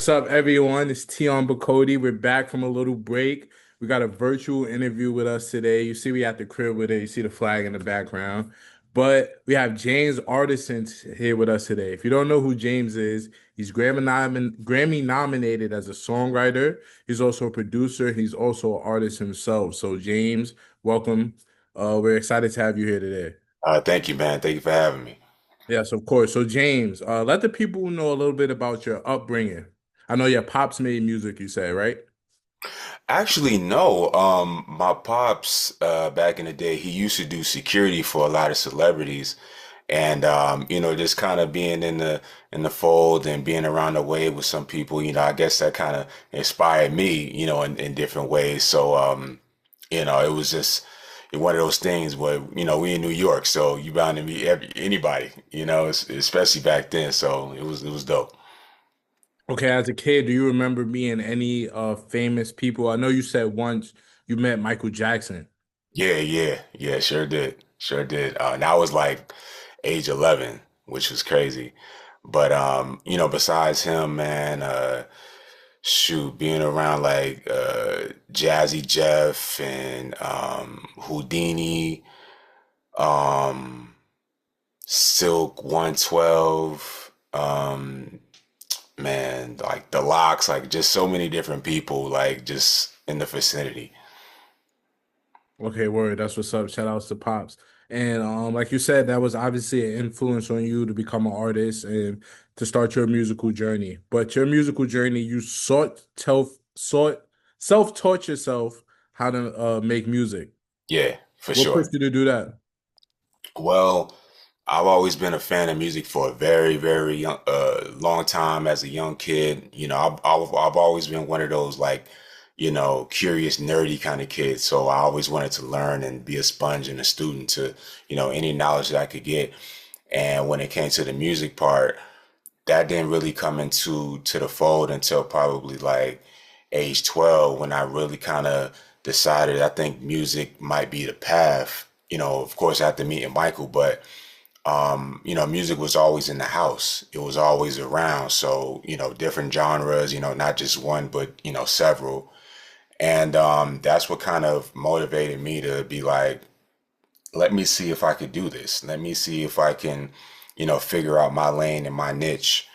What's up, everyone? It's Tee Becoate. We're back from a little break. We got a virtual interview with us today. You see, we at the crib with it. You see the flag in the background. But we have James Artissen here with us today. If you don't know who James is, he's Grammy nominated as a songwriter. He's also a producer. He's also an artist himself. So, James, welcome. We're excited to have you here today. Thank you, man. Thank you for having me. Yes, of course. So, James, let the people know a little bit about your upbringing. I know your pops made music, you said, right? Actually, no. My pops, back in the day, he used to do security for a lot of celebrities, and just kind of being in the fold and being around the way with some people, I guess that kind of inspired me, in different ways. So, it was just one of those things where, we in New York, so you bound to meet anybody, especially back then. So it was dope. Okay, as a kid, do you remember meeting any famous people? I know you said once you met Michael Jackson. Yeah, yeah, yeah, sure did. Sure did. And I was like age 11, which was crazy. But besides him, man, shoot, being around like Jazzy Jeff and Houdini, um Silk 112, man, like the Locks, like just so many different people, like just in the vicinity. Okay, word, that's what's up. Shout outs to Pops. And like you said, that was obviously an influence on you to become an artist and to start your musical journey. But your musical journey, you sought self-taught yourself how to make music. Yeah, for What sure. pushed you to do that? Well, I've always been a fan of music for a very, very long time as a young kid. I've always been one of those like, curious, nerdy kind of kids. So I always wanted to learn and be a sponge and a student to, any knowledge that I could get. And when it came to the music part, that didn't really come into the fold until probably like age 12 when I really kind of decided I think music might be the path. Of course, after meeting Michael, but music was always in the house. It was always around. So, different genres, not just one, but, several. And that's what kind of motivated me to be like, let me see if I could do this. Let me see if I can, figure out my lane and my niche.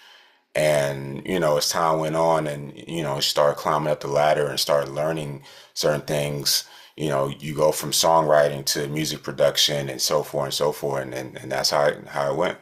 And, as time went on and, start climbing up the ladder and start learning certain things, you go from songwriting to music production and so forth and so forth. And that's how it went.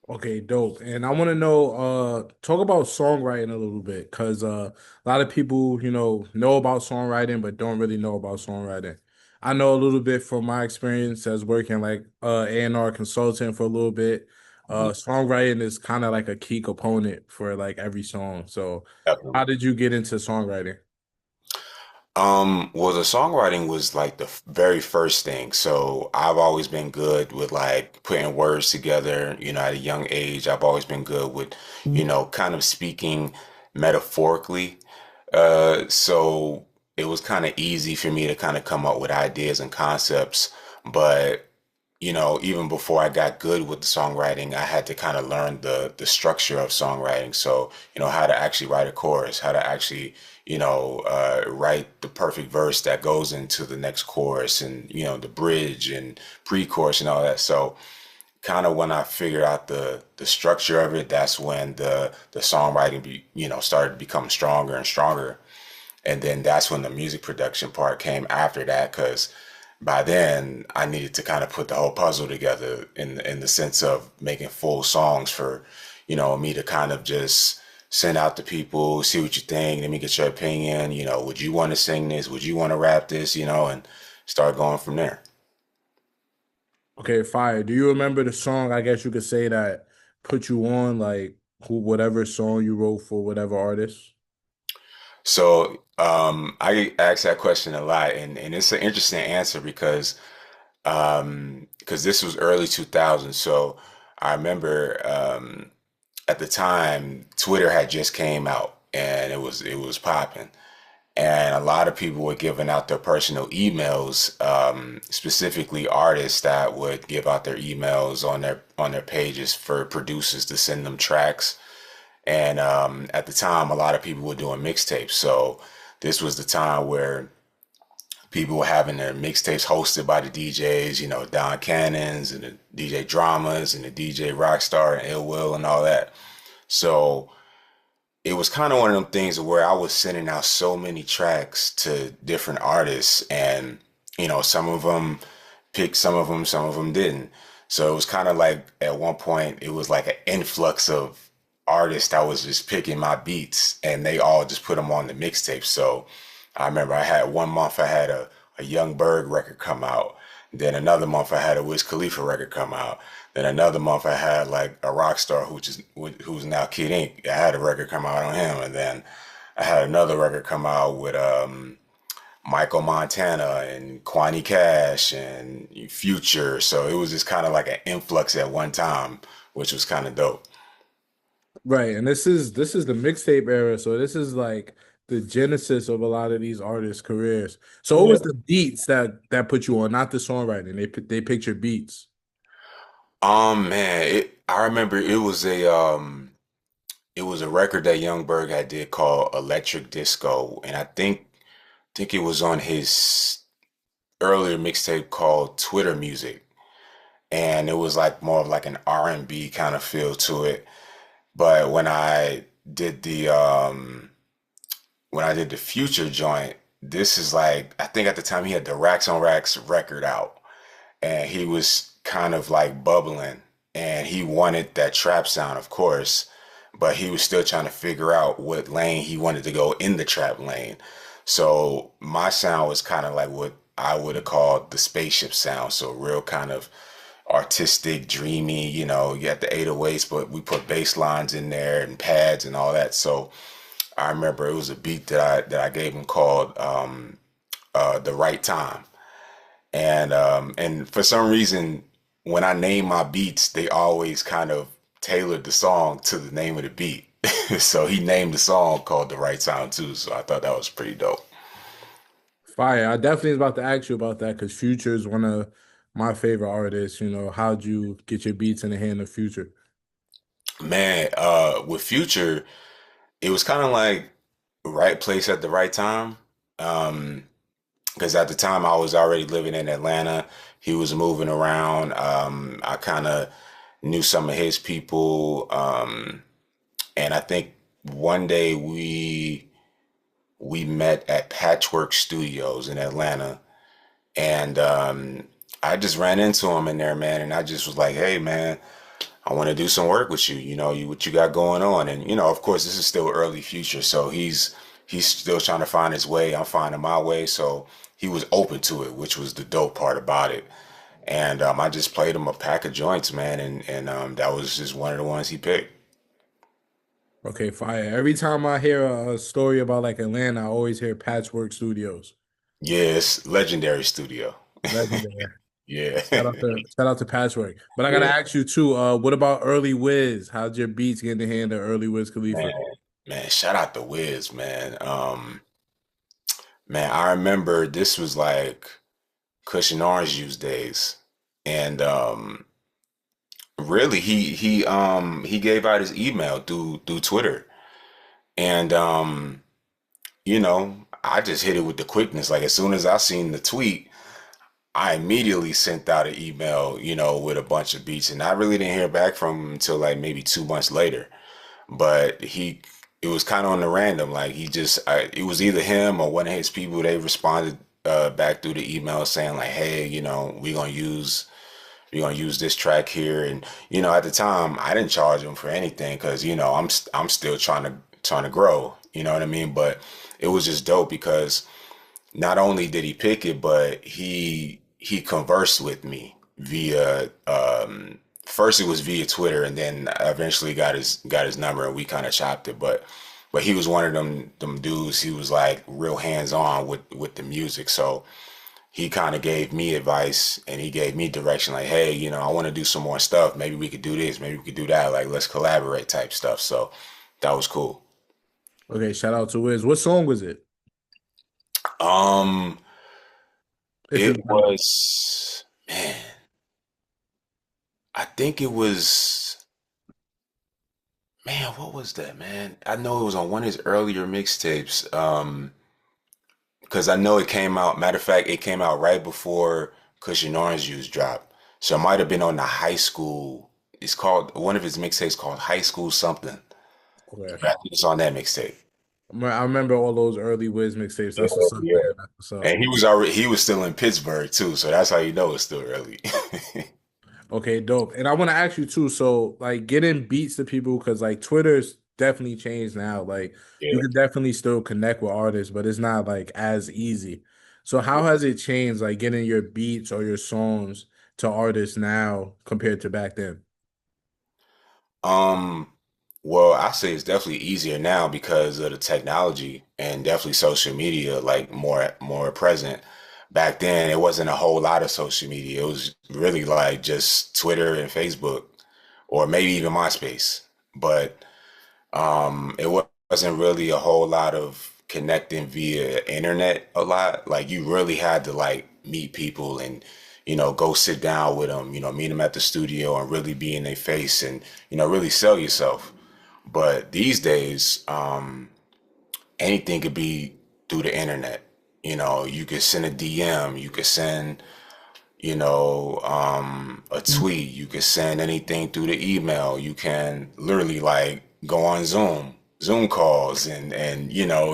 Okay, dope. And I want to know, talk about songwriting a little bit, because a lot of people, know about songwriting, but don't really know about songwriting. I know a little bit from my experience as working like A&R consultant for a little bit. Mhm. Songwriting is kind of like a key component for like every song. So, how Definitely. did you get into songwriting? Well, the songwriting was like the very first thing. So I've always been good with like putting words together, at a young age. I've always been good with, kind of speaking metaphorically. So it was kind of easy for me to kind of come up with ideas and concepts. But, even before I got good with the songwriting, I had to kind of learn the structure of songwriting. So, how to actually write a chorus, how to actually, write the perfect verse that goes into the next chorus and, the bridge and pre-chorus and all that. So kind of when I figured out the structure of it, that's when the songwriting started to become stronger and stronger. And then that's when the music production part came after that, because by then I needed to kind of put the whole puzzle together in the sense of making full songs for, me to kind of just send out to people, see what you think, let me get your opinion, would you want to sing this? Would you want to rap this? And start going from there. Okay, fire. Do you remember the song, I guess you could say, that put you on, like whatever song you wrote for whatever artist? So I ask that question a lot, and it's an interesting answer because this was early 2000s. So I remember at the time Twitter had just came out and it was popping, and a lot of people were giving out their personal emails, specifically artists that would give out their emails on their pages for producers to send them tracks. And at the time, a lot of people were doing mixtapes. So this was the time where people were having their mixtapes hosted by the DJs, Don Cannons and the DJ Dramas and the DJ Rockstar and Ill Will and all that. So it was kind of one of them things where I was sending out so many tracks to different artists, and some of them picked some of them didn't. So it was kind of like at one point it was like an influx of artists that was just picking my beats, and they all just put them on the mixtape. So I remember I had one month I had a Young Berg record come out. Then another month I had a Wiz Khalifa record come out. Then another month I had like a rock star who's now Kid Ink. I had a record come out on him, and then I had another record come out with Michael Montana and Kwani Cash and Future. So it was just kind of like an influx at one time, which was kind of dope. Right, and this is the mixtape era, so this is like the genesis of a lot of these artists' careers. So what was Yeah. the beats that put you on, not the songwriting? They picked your beats. Man, I remember it was a record that Young Berg had did called Electric Disco, and I think it was on his earlier mixtape called Twitter Music, and it was like more of like an R&B kind of feel to it. But did the when I did the Future joint, this is like I think at the time he had the Racks on Racks record out, and he was kind of like bubbling, and he wanted that trap sound, of course, but he was still trying to figure out what lane he wanted to go in the trap lane. So my sound was kind of like what I would have called the spaceship sound, so real kind of artistic, dreamy, you got the 808s, but we put bass lines in there and pads and all that. So I remember it was a beat that I gave him called The Right Time. And for some reason, when I name my beats, they always kind of tailored the song to the name of the beat. So he named the song called The Right Time too. So I thought that was pretty dope. Fire. I definitely was about to ask you about that because Future is one of my favorite artists. How'd you get your beats in the hand of Future? Man, with Future, it was kind of like right place at the right time. Um, because at the time I was already living in Atlanta. He was moving around. I kind of knew some of his people. And I think one day we met at Patchwork Studios in Atlanta, and I just ran into him in there, man, and I just was like, "Hey, man, I want to do some work with you. What you got going on?" And of course, this is still early Future, so he's still trying to find his way. I'm finding my way, so he was open to it, which was the dope part about it. And I just played him a pack of joints, man, and that was just one of the ones he picked. Okay, fire. Every time I hear a story about like Atlanta, I always hear Patchwork Studios. Yes, legendary studio. Legendary. Yeah. Shout out to Patchwork. But I gotta Yeah. ask you too, what about early Wiz? How'd your beats get in the hand of early Wiz Man, Khalifa? man, shout out to Wiz, man. Man, I remember this was like Cushion Orange Juice days. And really he gave out his email through Twitter. And I just hit it with the quickness. Like as soon as I seen the tweet, I immediately sent out an email, with a bunch of beats. And I really didn't hear back from him until like maybe 2 months later. But it was kind of on the random. Like it was either him or one of his people. They responded back through the email saying like, hey, we're gonna use this track here. And at the time I didn't charge him for anything because I'm still trying to grow. You know what I mean? But it was just dope because not only did he pick it, but he conversed with me via first it was via Twitter, and then I eventually got his number, and we kind of chopped it. But he was one of them dudes. He was like real hands on with the music, so he kind of gave me advice and he gave me direction. Like, hey, I want to do some more stuff. Maybe we could do this. Maybe we could do that. Like, let's collaborate type stuff. So that was cool. Okay, shout out to Wiz. What song was it? Um, If you it remember. was man. I think it was Man, what was that, man? I know it was on one of his earlier mixtapes. Because I know it came out. Matter of fact, it came out right before Cushion Orange Juice dropped. So it might have been on the high school. It's called one of his mixtapes called High School Something. Okay. I think it's on that mixtape. I remember all those early Wiz mixtapes. Yeah, That's what's up, yeah. man. That's what's up. And he was still in Pittsburgh too, so that's how you know it's still early. Okay, dope. And I want to ask you too. So, like, getting beats to people because like Twitter's definitely changed now. Like, you Yeah. can definitely still connect with artists, but it's not like as easy. So, how has it changed? Like, getting your beats or your songs to artists now compared to back then? Um, well, I say it's definitely easier now because of the technology and definitely social media, like more present. Back then, it wasn't a whole lot of social media. It was really like just Twitter and Facebook, or maybe even MySpace. But it wasn't really a whole lot of connecting via internet a lot. Like you really had to like meet people and go sit down with them, meet them at the studio and really be in their face and really sell yourself. But these days, anything could be through the internet. You could send a DM, you could send a tweet. You can send anything through the email. You can literally like go on Zoom calls and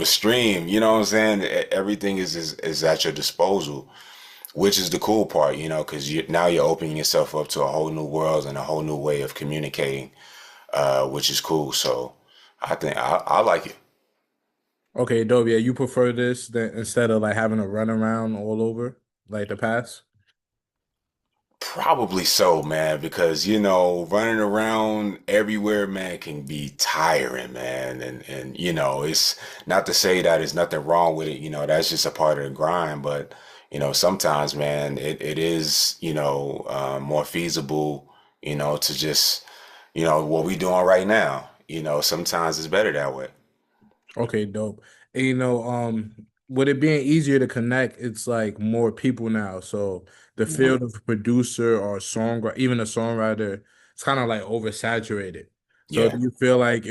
stream. You know what I'm saying? Everything is at your disposal, which is the cool part. Because now you're opening yourself up to a whole new world and a whole new way of communicating, which is cool. So I think I like it. Okay, dope. Yeah, you prefer this than instead of like having to run around all over like the past? Probably so, man, because running around everywhere, man, can be tiring, man. And it's not to say that there's nothing wrong with it, that's just a part of the grind, but sometimes, man, it is, more feasible, to just, what we doing right now. Sometimes it's better that way. Okay, dope. And with it being easier to connect, it's like more people now. So the Mhm. field of producer or songwriter, even a songwriter, it's kind of like oversaturated. So Yeah. do you feel like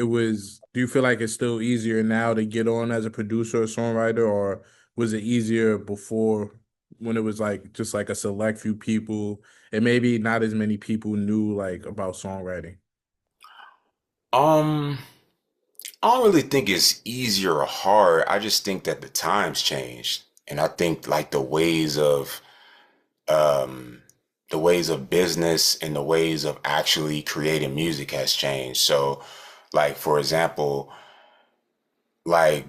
it's still easier now to get on as a producer or songwriter, or was it easier before when it was like just like a select few people and maybe not as many people knew like about songwriting? Um, I don't really think it's easier or hard. I just think that the times changed. And I think like um the ways of business and the ways of actually creating music has changed. So like for example, like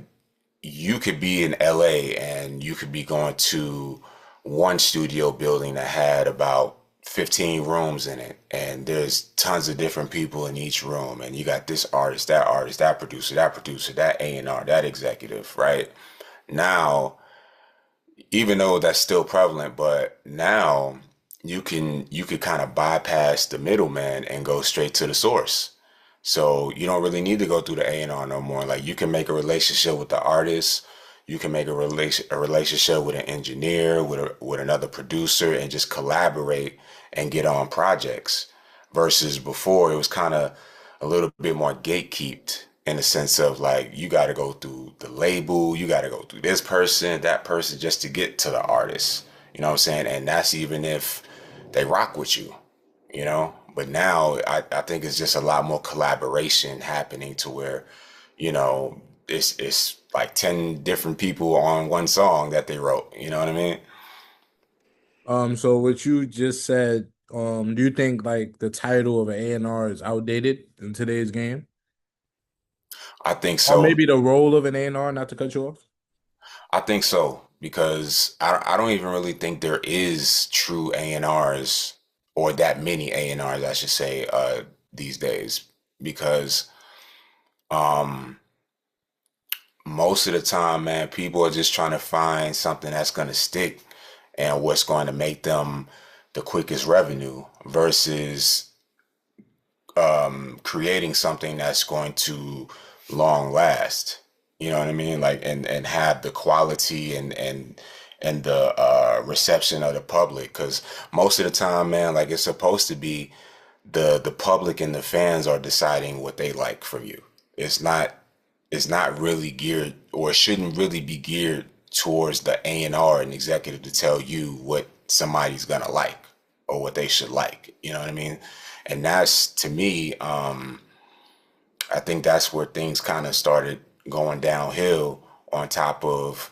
you could be in LA and you could be going to one studio building that had about 15 rooms in it and there's tons of different people in each room and you got this artist, that producer, that A&R, that executive, right? Now, even though that's still prevalent, but now you could kind of bypass the middleman and go straight to the source. So you don't really need to go through the A&R no more. Like you can make a relationship with the artist, you can make a relationship with an engineer, with another producer, and just collaborate and get on projects. Versus before, it was kind of a little bit more gatekept in the sense of like you got to go through the label, you got to go through this person, that person just to get to the artist. You know what I'm saying? And that's even if they rock with you. But now I think it's just a lot more collaboration happening to where, you know, it's like 10 different people on one song that they wrote. You know what I mean? So what you just said, do you think like the title of an A&R is outdated in today's game? I think Or so. maybe the role of an A&R, not to cut you off? I think so because I don't even really think there is true A&Rs or that many A&Rs, I should say, these days because um, most of the time, man, people are just trying to find something that's going to stick and what's going to make them the quickest revenue versus creating something that's going to long last. You know what I mean? Like and have the quality and the reception of the public. Because most of the time, man, like it's supposed to be the public and the fans are deciding what they like from you. It's not it's not really geared, or shouldn't really be geared towards the A&R and executive to tell you what somebody's gonna like or what they should like. You know what I mean? And that's, to me, I think that's where things kind of started going downhill. On top of,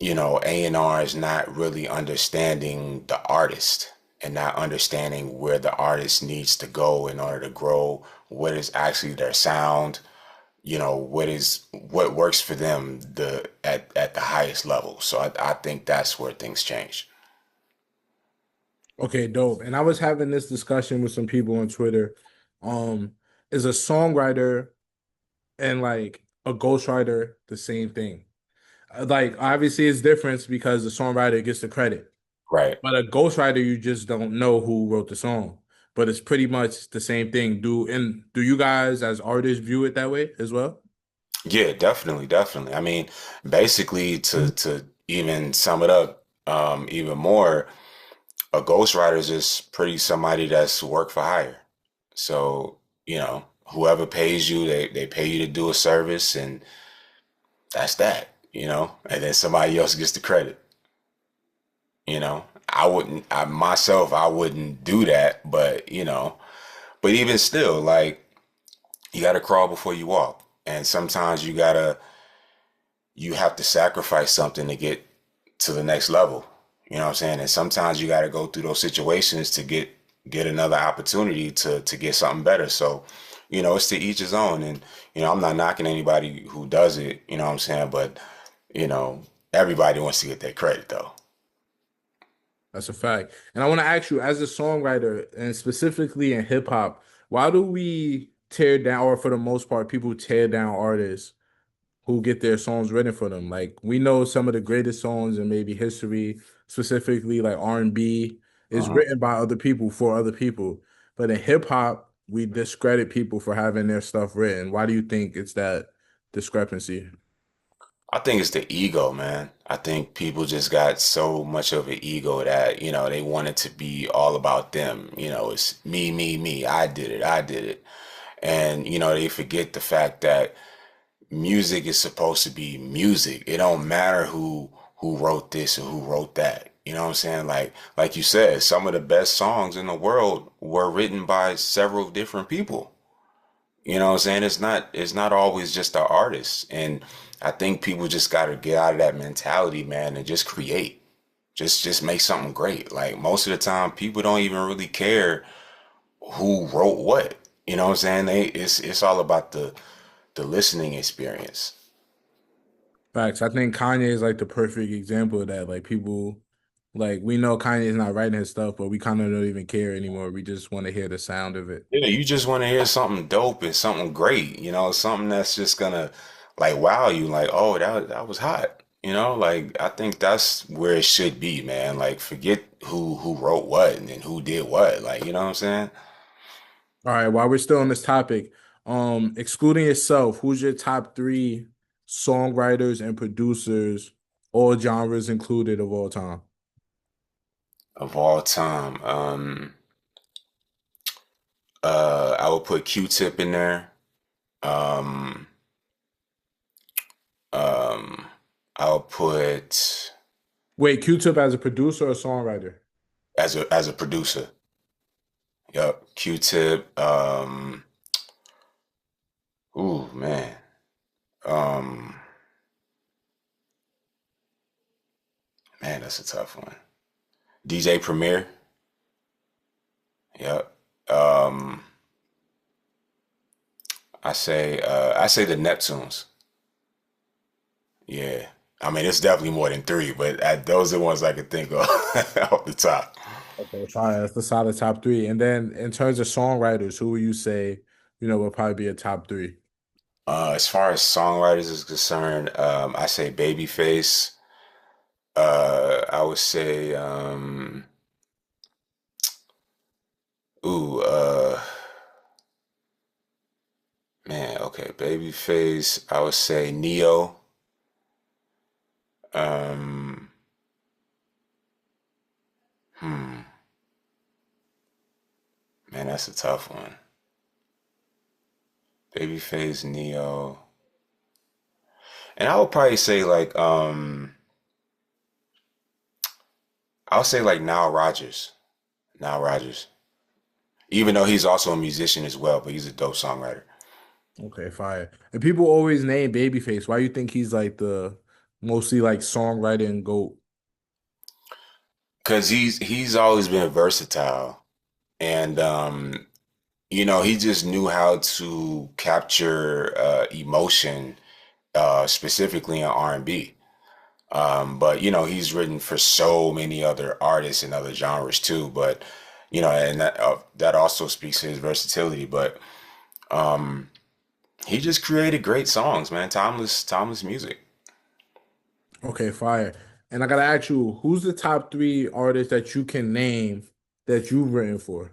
A&R is not really understanding the artist and not understanding where the artist needs to go in order to grow, what is actually their sound, what works for them at the highest level. So I think that's where things change. Okay, dope. And I was having this discussion with some people on Twitter. Um, is a songwriter and like a ghostwriter the same thing? Like obviously it's different because the songwriter gets the credit, Right. but a ghostwriter you just don't know who wrote the song. But it's pretty much the same thing. Do you guys as artists view it that way as well? Yeah, definitely, definitely. I mean, basically, to even sum it up even more, a ghostwriter is just pretty somebody that's work for hire. So, whoever pays you, they pay you to do a service, and that's that, and then somebody else gets the credit. I wouldn't do that, but even still, like, you got to crawl before you walk. And sometimes you have to sacrifice something to get to the next level. You know what I'm saying? And sometimes you got to go through those situations to get another opportunity to get something better. So, it's to each his own. And, I'm not knocking anybody who does it, you know what I'm saying? But, you know, everybody wants to get their credit though. That's a fact. And I want to ask you, as a songwriter, and specifically in hip hop, why do we tear down, or for the most part, people tear down artists who get their songs written for them? Like we know some of the greatest songs in maybe history, specifically like R&B, is Uh-huh. written by other people for other people. But in hip hop, we discredit people for having their stuff written. Why do you think it's that discrepancy? I think it's the ego, man. I think people just got so much of an ego that, they want it to be all about them. It's me, me, me. I did it. I did it. And, they forget the fact that music is supposed to be music. It don't matter who wrote this or who wrote that. You know what I'm saying? Like you said, some of the best songs in the world were written by several different people. You know what I'm saying? It's not always just the artist. And I think people just gotta get out of that mentality, man, and just create. Just make something great. Like most of the time people don't even really care who wrote what. You know what I'm saying? It's all about the listening experience. Facts. I think Kanye is like the perfect example of that. Like people, like we know Kanye is not writing his stuff, but we kind of don't even care anymore. We just want to hear the sound of it. Yeah, you just want to hear something dope and something great, something that's just gonna like wow you, like, oh, that was hot. Like I think that's where it should be, man. Like forget who wrote what and then who did what. Like, you know what I'm saying? All right, while we're still on this topic, excluding yourself, who's your top three songwriters and producers, all genres included of all time? Of all time. I would put Q-Tip in there. Um um I'll put Wait, Q-Tip as a producer or songwriter? as a producer. Yep, Q-Tip. Ooh, man. Um Man, that's a tough one. DJ Premier. Yep. Um, I say the Neptunes. Yeah. I mean, it's definitely more than three, but those are the ones I could think of off the top. Okay, fine. That's the solid top three. And then in terms of songwriters, who would you say, will probably be a top three? As far as songwriters is concerned, I say Babyface. I would say, ooh, man, okay, Babyface. I would say Neo. Um, hmm. Man, that's a tough one. Babyface, Neo, and I would probably say like I'll say like Nile Rodgers. Nile Rodgers. Even though he's also a musician as well, but he's a dope songwriter. Okay, fire. And people always name Babyface. Why you think he's like the mostly like songwriter and GOAT? Cause he's always been versatile. And he just knew how to capture emotion, specifically in R&B. But he's written for so many other artists and other genres too. But and that also speaks to his versatility. But he just created great songs, man. Timeless music. Okay, fire. And I gotta ask you, who's the top three artists that you can name that you've written for?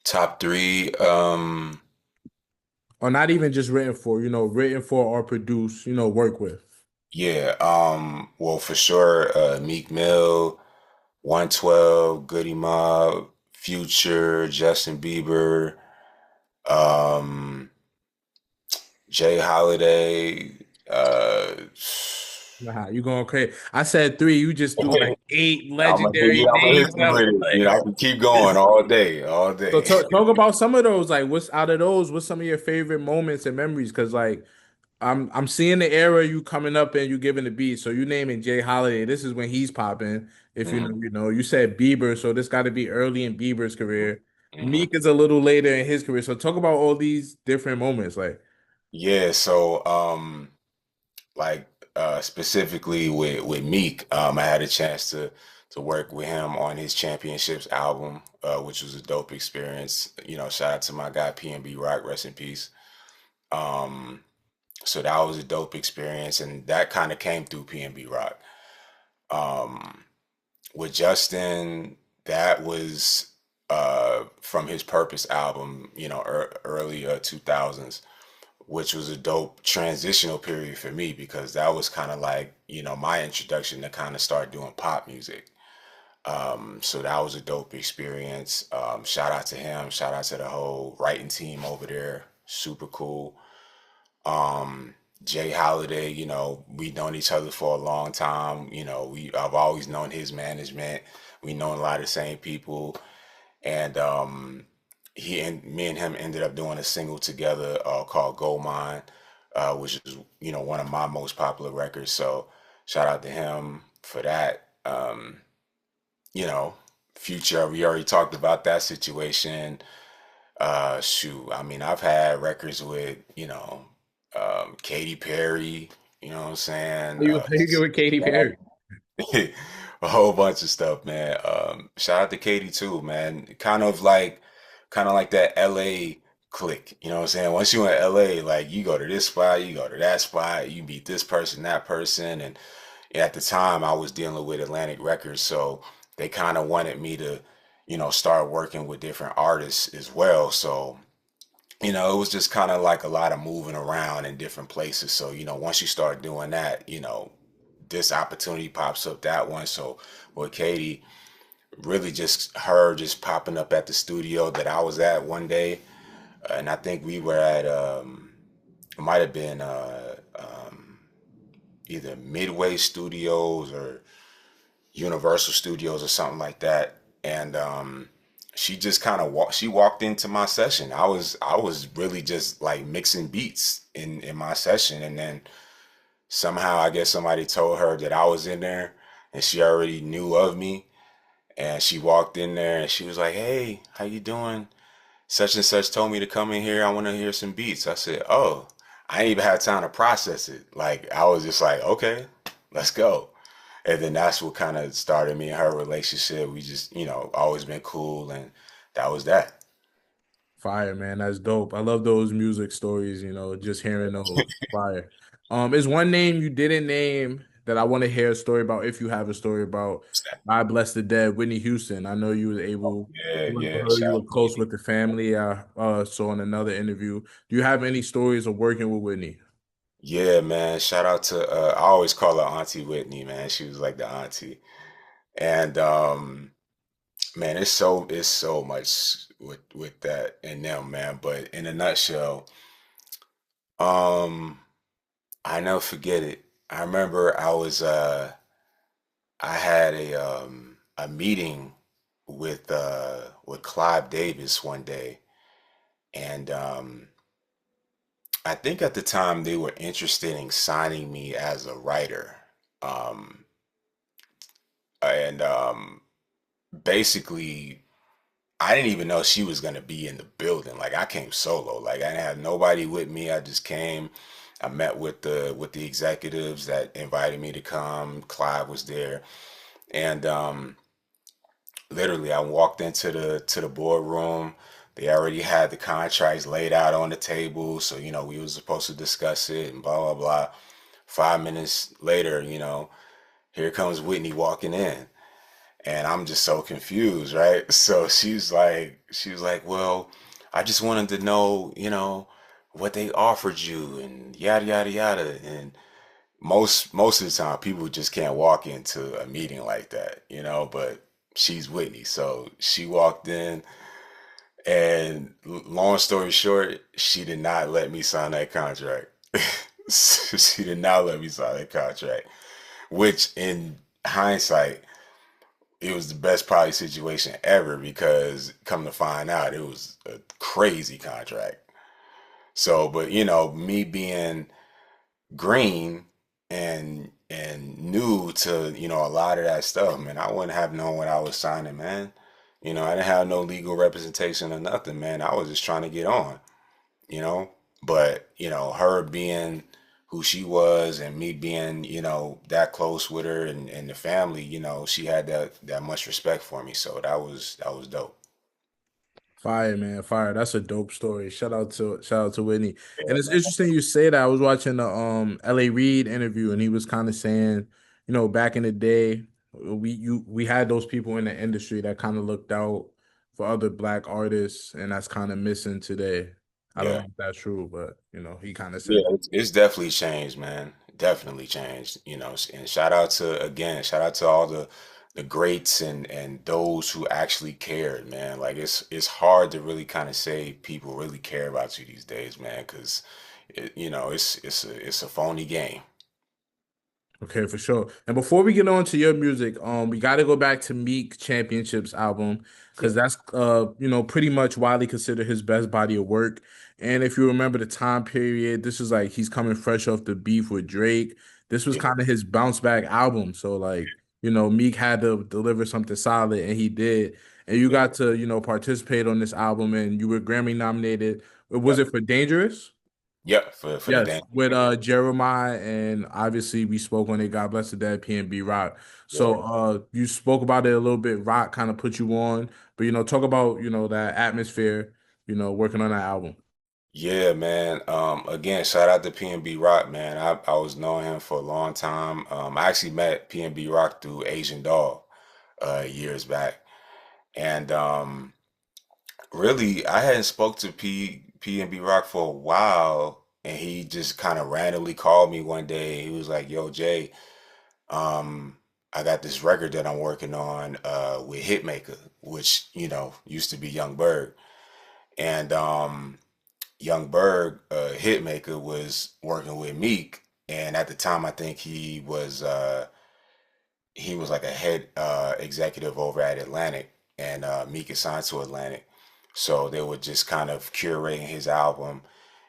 Top three. Or not even just written for, written for or produced, work with. Yeah. Well, for sure, Meek Mill, 112, Goody Mob, Future, Justin Bieber, um, Jay Holiday. Nah, you going crazy. I said three, you just threw like eight Yeah, legendary I'm gonna hit names you out. with it. I Like, can keep going all day, all so day. talk about some of those. Like, what's out of those? What's some of your favorite moments and memories? Because like, I'm seeing the era you coming up and you giving the beat. So you naming Jay Holiday. This is when he's popping. If you know, Mhm, you said Bieber, so this got to be early in Bieber's career. mhm. Meek is a little later in his career. So talk about all these different moments. Like, Yeah, so like specifically with Meek, I had a chance to work with him on his Championships album, which was a dope experience. Shout out to my guy PNB Rock, rest in peace. Um, so that was a dope experience, and that kind of came through PNB Rock. Um, with Justin, that was from his Purpose album, early 2000s, which was a dope transitional period for me because that was kind of like, my introduction to kind of start doing pop music. So that was a dope experience. Shout out to him. Shout out to the whole writing team over there. Super cool. Um, Jay Holiday, we've known each other for a long time. I've always known his management. We know a lot of the same people. And he and me and him ended up doing a single together called Gold Mine, which is one of my most popular records. So shout out to him for that. You know, Future, we already talked about that situation. Shoot, I mean, I've had records with Katy Perry. You know what I'm saying? you get with Katy Perry. A whole bunch of stuff, man. Shout out to Katie too, man. Kind of like that LA click. You know what I'm saying? Once you in LA, like you go to this spot, you go to that spot, you meet this person, that person, and at the time I was dealing with Atlantic Records, so they kind of wanted me to, start working with different artists as well. So it was just kind of like a lot of moving around in different places. So, once you start doing that, this opportunity pops up, that one. So with Katie, really just her just popping up at the studio that I was at one day. And I think we were at, it might have been either Midway Studios or Universal Studios or something like that. And she just kind of she walked into my session. I was really just like mixing beats in my session, and then somehow I guess somebody told her that I was in there, and she already knew of me. And she walked in there and she was like, "Hey, how you doing? Such and such told me to come in here. I want to hear some beats." I said, "Oh." I didn't even have time to process it. Like I was just like, "Okay, let's go." And then that's what kind of started me and her relationship. We just, always been cool, and that was that. Fire, man. That's dope. I love those music stories, just hearing those. Fire. Is one name you didn't name that I want to hear a story about if you have a story about God bless the dead, Whitney Houston. I know you was able Yeah, to work with yeah. her, you Shout were out to close Whitney. with the family. I saw in another interview. Do you have any stories of working with Whitney? Yeah, man. Shout out to I always call her Auntie Whitney, man. She was like the auntie. And Man, it's so much with that and them, man. But in a nutshell, um, I never forget it. I remember I had a meeting with Clive Davis one day, and I think at the time they were interested in signing me as a writer. Um, and Basically, I didn't even know she was gonna be in the building. Like I came solo. Like I didn't have nobody with me. I just came. I met with the executives that invited me to come. Clive was there, and literally I walked into the boardroom. They already had the contracts laid out on the table, so we were supposed to discuss it and blah blah blah. 5 minutes later, here comes Whitney walking in. And I'm just so confused, right? So she was like, well, I just wanted to know, what they offered you and yada yada yada. And most of the time, people just can't walk into a meeting like that, But she's Whitney, so she walked in, and long story short, she did not let me sign that contract. She did not let me sign that contract, which in hindsight it was the best probably situation ever because come to find out it was a crazy contract. So, but me being green and new to, a lot of that stuff, man, I wouldn't have known what I was signing, man. I didn't have no legal representation or nothing, man. I was just trying to get on, you know. But, her being who she was and me being, that close with her and the family, she had that much respect for me. So that was dope. Fire, man, fire. That's a dope story. Shout out to Whitney. And it's interesting you say that. I was watching the LA Reid interview and he was kind of saying, back in the day, we had those people in the industry that kind of looked out for other black artists, and that's kind of missing today. I don't know Yeah. if that's true, but he kind of Yeah, said that. it's definitely changed, man. Definitely changed, and shout out to all the greats and those who actually cared, man. Like it's hard to really kind of say people really care about you these days, man, because it's a phony game. Okay, for sure. And before we get on to your music, we got to go back to Meek Championships album Yeah, because that's pretty much widely considered his best body of work. And if you remember the time period, this is like he's coming fresh off the beef with Drake. This was yeah, kind of his bounce back album. So like, Meek had to deliver something solid and he did. And you yeah, got to, participate on this album and you were Grammy nominated. Was yep, it for Dangerous? yep. For the Yes, dance with record. Jeremiah, and obviously we spoke on it. God bless the dead, PNB Rock. Yeah. So you spoke about it a little bit. Rock kind of put you on, but talk about that atmosphere. Working on that album. Yeah, man. Again, shout out to PNB Rock, man. I was knowing him for a long time. I actually met PNB Rock through Asian Dog years back. And really, I hadn't spoke to PNB Rock for a while, and he just kind of randomly called me one day. He was like, "Yo, Jay, um, I got this record that I'm working on with Hitmaker, which used to be Young Berg, and Young Berg, Hitmaker, was working with Meek, and at the time, I think he was like a head executive over at Atlantic, and Meek is signed to Atlantic. So they were just kind of curating his album,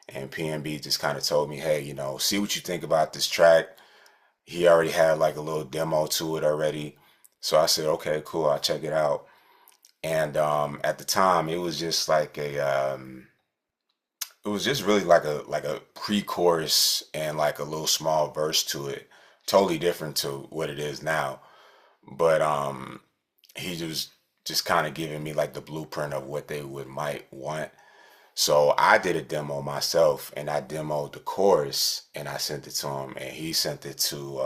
and PNB just kind of told me, hey, see what you think about this track. He already had like a little demo to it already. So I said, okay, cool, I'll check it out. And at the time, it was just like it was just really like a pre-chorus and like a little small verse to it, totally different to what it is now. But he was just kind of giving me like the blueprint of what they would might want. So I did a demo myself, and I demoed the chorus, and I sent it to him, and he sent it to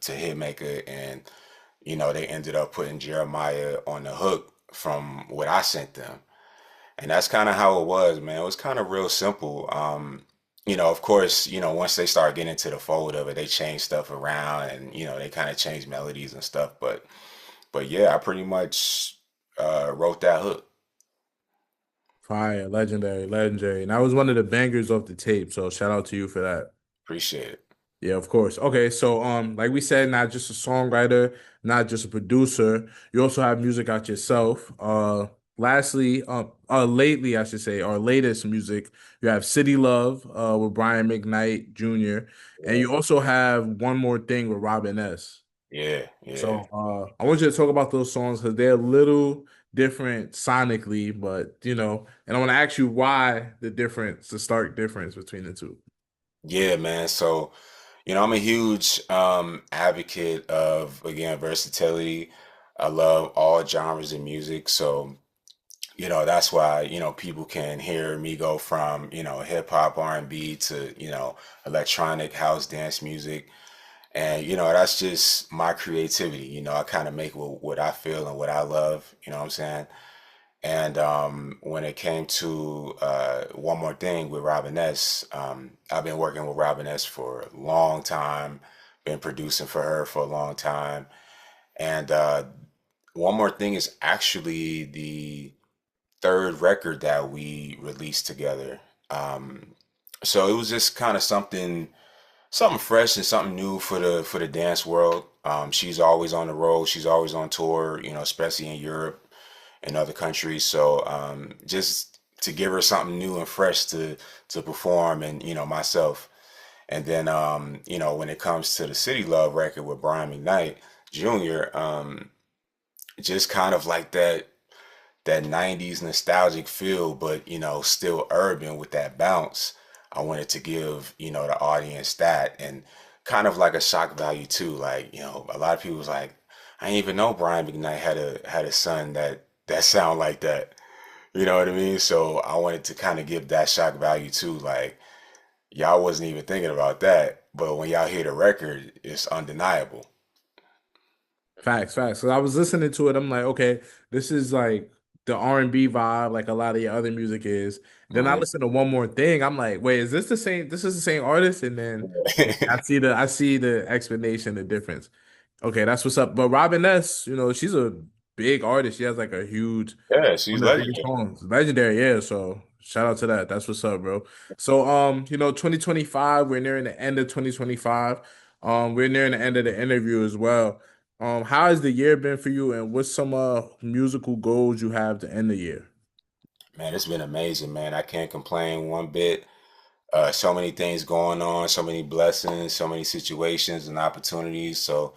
Hitmaker, and they ended up putting Jeremiah on the hook from what I sent them, and that's kind of how it was, man. It was kind of real simple. Of course, once they start getting into the fold of it, they change stuff around, and they kind of change melodies and stuff, but yeah, I pretty much wrote that hook. Fire, legendary, legendary. And that was one of the bangers off the tape. So shout out to you for that. Appreciate it. Yeah, of course. Okay, so like we said, not just a songwriter, not just a producer. You also have music out yourself. Lastly, lately, I should say, our latest music, you have City Love, with Brian McKnight Jr., and Yeah, you also have One More Thing with Robin S. yeah, yeah. So I want you to talk about those songs because they're a little different sonically, but and I want to ask you why the stark difference between the two. Yeah, man. So, I'm a huge advocate of, again, versatility. I love all genres of music. So, that's why, people can hear me go from, hip hop, R&B to, electronic house dance music. And, that's just my creativity. I kind of make what I feel and what I love, you know what I'm saying? And when it came to One More Thing with Robin S, I've been working with Robin S for a long time, been producing for her for a long time. And One More Thing is actually the third record that we released together. Um, so it was just kind of something fresh and something new for the dance world. She's always on the road. She's always on tour, especially in Europe and other countries. So just to give her something new and fresh to perform, and myself. And then when it comes to the City Love record with Brian McKnight Jr., just kind of like that 90s nostalgic feel, but still urban with that bounce. I wanted to give, the audience that, and kind of like a shock value too. Like, a lot of people was like, I didn't even know Brian McKnight had a son that sound like that. You know what I mean? So I wanted to kind of give that shock value too. Like, y'all wasn't even thinking about that, but when y'all hear the record, it's undeniable. Facts, facts. So I was listening to it. I'm like, okay, this is like the R&B vibe, like a lot of your other music is. Then I Mhm. listen to One More Thing. I'm like, wait, is this the same? This is the same artist? And then okay, I see the explanation, the difference. Okay, that's what's up. But Robin S, she's a big artist. She has like a huge Yeah, she's one of the biggest legendary. songs. Legendary, yeah. So shout out to that. That's what's up, bro. So 2025, we're nearing the end of 2025. We're nearing the end of the interview as well. How has the year been for you, and what's some musical goals you have to end the year? Man, it's been amazing, man. I can't complain one bit. So many things going on, so many blessings, so many situations and opportunities. So,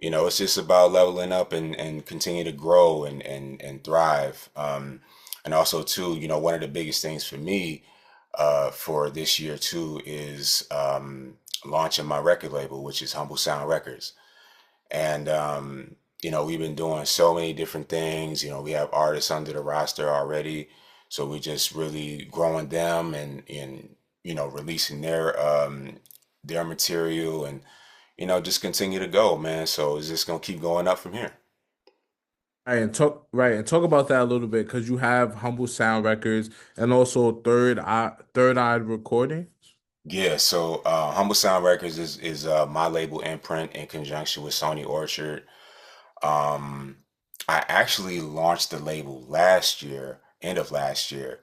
it's just about leveling up and continue to grow and thrive. And also too, one of the biggest things for me for this year too is launching my record label, which is Humble Sound Records. And we've been doing so many different things. We have artists under the roster already, so we're just really growing them and releasing their material, and just continue to go, man. So it's just gonna keep going up from here. Right, and talk about that a little bit because you have Humble Sound Records and also Third Eye Recording. Yeah, so Humble Sound Records is my label imprint in conjunction with Sony Orchard. Um, I actually launched the label last year, end of last year.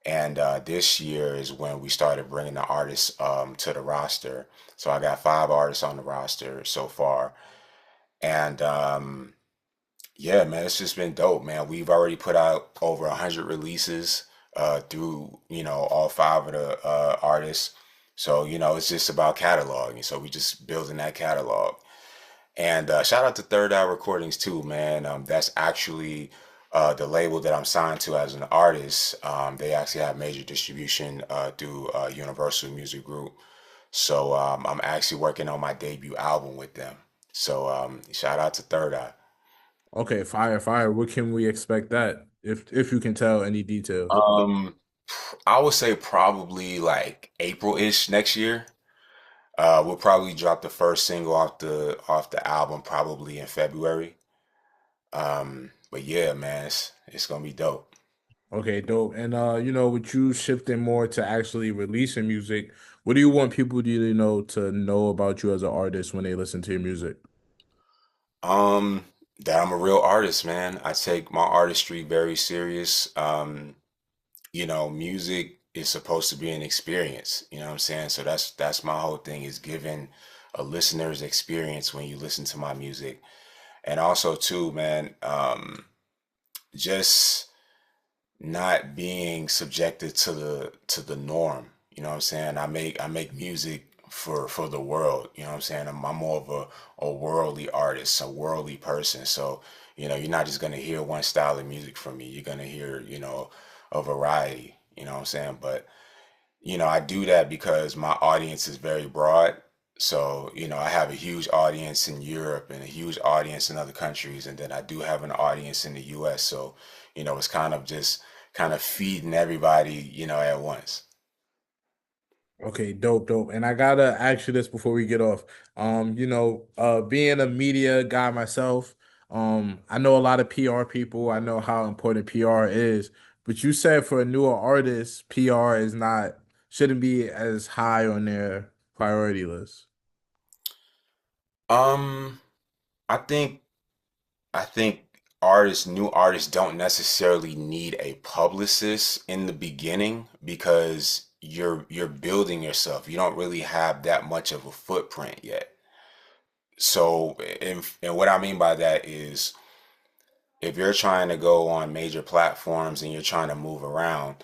And this year is when we started bringing the artists to the roster. So I got 5 artists on the roster so far. And yeah, man, it's just been dope, man. We've already put out over 100 releases through, all 5 of the artists. So, it's just about cataloging. So we just building that catalog. And shout out to Third Eye Recordings too, man. That's actually the label that I'm signed to as an artist. They actually have major distribution through Universal Music Group. So I'm actually working on my debut album with them. So shout out to Third Eye. Okay, fire, fire. What can we expect that? If you can tell any details. Um, I would say probably like April-ish next year. We'll probably drop the first single off the album probably in February. But yeah, man, it's gonna be dope. Okay, dope. And with you shifting more to actually releasing music, what do you want people to know about you as an artist when they listen to your music? Um, That I'm a real artist, man. I take my artistry very serious. Music is supposed to be an experience, you know what I'm saying? So that's my whole thing, is giving a listener's experience when you listen to my music. And also too, man, just not being subjected to the norm. You know what I'm saying? I make music for the world. You know what I'm saying? I'm more of a worldly artist, a worldly person. So, you're not just gonna hear one style of music from me. You're gonna hear, a variety. You know what I'm saying? But I do that because my audience is very broad. So, I have a huge audience in Europe and a huge audience in other countries. And then I do have an audience in the US. So, it's kind of just kind of feeding everybody, at once. Okay, dope, dope. And I gotta ask you this before we get off. Being a media guy myself, I know a lot of PR people. I know how important PR is, but you said for a newer artist, PR is not shouldn't be as high on their priority list. Um, I think new artists don't necessarily need a publicist in the beginning because you're building yourself. You don't really have that much of a footprint yet. So, and what I mean by that is, if you're trying to go on major platforms and you're trying to move around,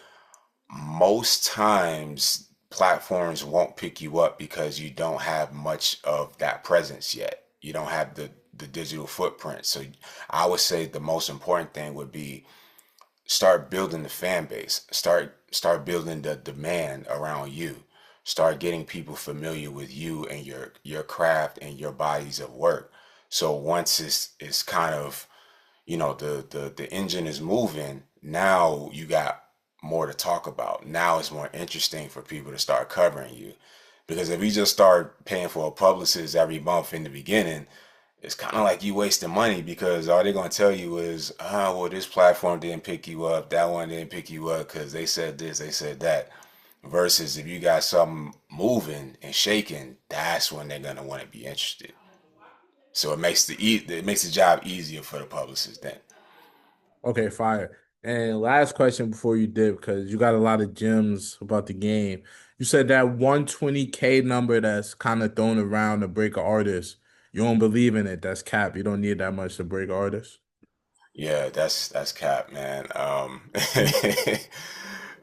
most times platforms won't pick you up because you don't have much of that presence yet. You don't have the digital footprint. So I would say the most important thing would be start building the fan base. Start building the demand around you. Start getting people familiar with you and your craft and your bodies of work. So once it's kind of, the engine is moving, now you got more to talk about. Now it's more interesting for people to start covering you. Because if you just start paying for a publicist every month in the beginning, it's kind of like you wasting money, because all they're going to tell you is, well, this platform didn't pick you up, that one didn't pick you up because they said this, they said that. Versus if you got something moving and shaking, that's when they're going to want to be interested. So it makes the job easier for the publicist then. Okay, fire. And last question before you dip, because you got a lot of gems about the game. You said that 120K number that's kind of thrown around to break an artist. You don't believe in it. That's cap. You don't need that much to break artists. Yeah, that's cap, man.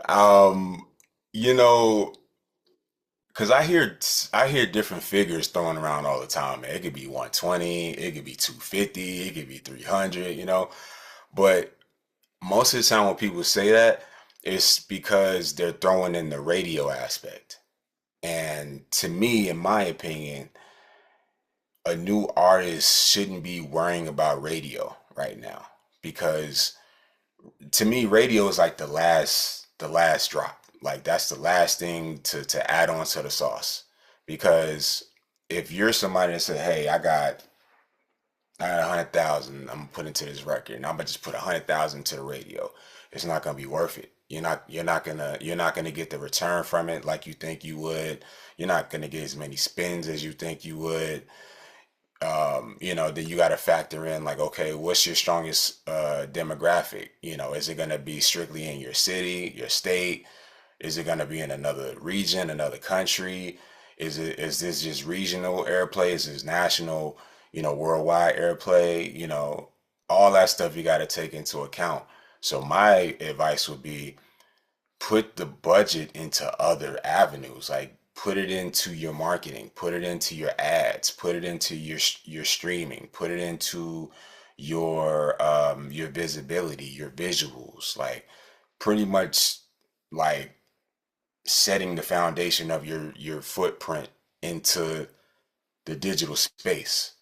Um, you know, because I hear different figures thrown around all the time, man. It could be 120, it could be 250, it could be 300, But most of the time when people say that, it's because they're throwing in the radio aspect. And to me, in my opinion, a new artist shouldn't be worrying about radio right now, because to me, radio is like the last drop. Like that's the last thing to add on to the sauce. Because if you're somebody that said, "Hey, I got 100,000, I'm gonna put into this record, and I'm gonna just put 100,000 to the radio," it's not gonna be worth it. You're not gonna get the return from it like you think you would. You're not gonna get as many spins as you think you would. Then you got to factor in, like, okay, what's your strongest demographic? Is it going to be strictly in your city, your state? Is it going to be in another region, another country? Is this just regional airplay? Is this national, worldwide airplay? All that stuff you got to take into account. So my advice would be, put the budget into other avenues, like put it into your marketing, put it into your ads, put it into your streaming, put it into your visibility, your visuals, like pretty much like setting the foundation of your footprint into the digital space.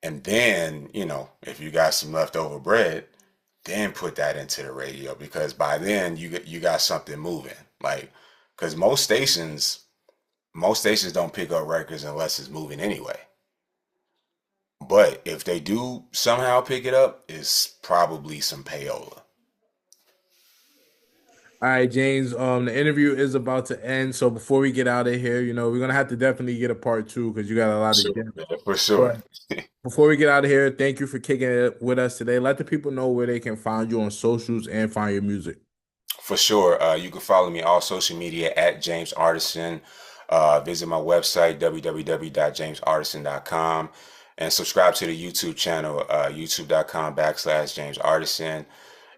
And then, if you got some leftover bread, then put that into the radio, because by then you got something moving. Like, because most stations don't pick up records unless it's moving anyway. But if they do somehow pick it up, it's probably some payola. All right, James. The interview is about to end, so before we get out of here, we're gonna have to definitely get a part two because you got a lot of Sure, gems. man, for But sure. before we get out of here, thank you for kicking it with us today. Let the people know where they can find you on socials and find your music. For sure. You can follow me all social media at James Artissen. Visit my website, www.jamesartissen.com, and subscribe to the YouTube channel, youtube.com/James Artissen.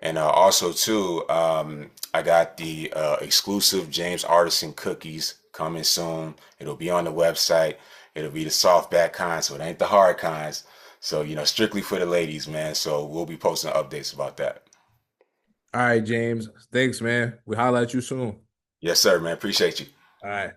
And also, too, I got the exclusive James Artissen cookies coming soon. It'll be on the website. It'll be the soft back kind, so it ain't the hard kinds. So, strictly for the ladies, man. So we'll be posting updates about that. All right, James. Thanks, man. We holla at you soon. Yes, sir, man. Appreciate you. All right.